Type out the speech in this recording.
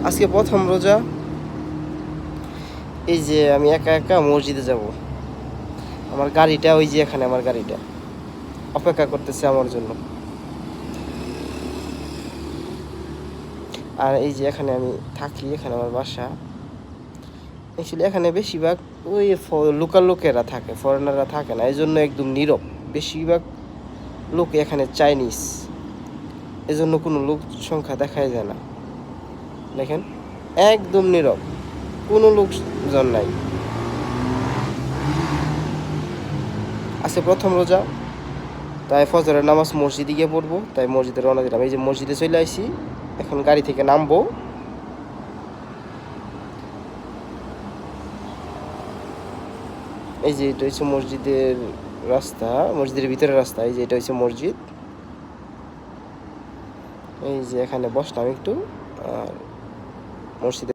আজকে প্রথম রোজা। এই যে আমি একা একা মসজিদে যাব। আমার গাড়িটা ওই যে এখানে, আমার গাড়িটা অপেক্ষা করতেছে আমার জন্য। আর এই যে এখানে আমি থাকি, এখানে আমার বাসা। অ্যাকচুয়ালি এখানে বেশিরভাগ ওই লোকাল লোকেরা থাকে, ফরেনাররা থাকে না, এই জন্য একদম নীরব। বেশিরভাগ লোক এখানে চাইনিজ, এজন্য কোনো লোক সংখ্যা দেখাই যায় না। দেখেন, একদম নীরব, কোনো লোকজন নাই। আজকে প্রথম রোজা, তাই ফজরের নামাজ মসজিদে গিয়ে পড়বো, তাই মসজিদে রওনা দিলাম। এই যে মসজিদে চলে আসি, এখন গাড়ি থেকে নামবো। এই যে এটা হচ্ছে মসজিদের রাস্তা, মসজিদের ভিতরের রাস্তা। এই যে এটা হচ্ছে মসজিদ। এই যে এখানে বসলাম একটু, আর মসজিদে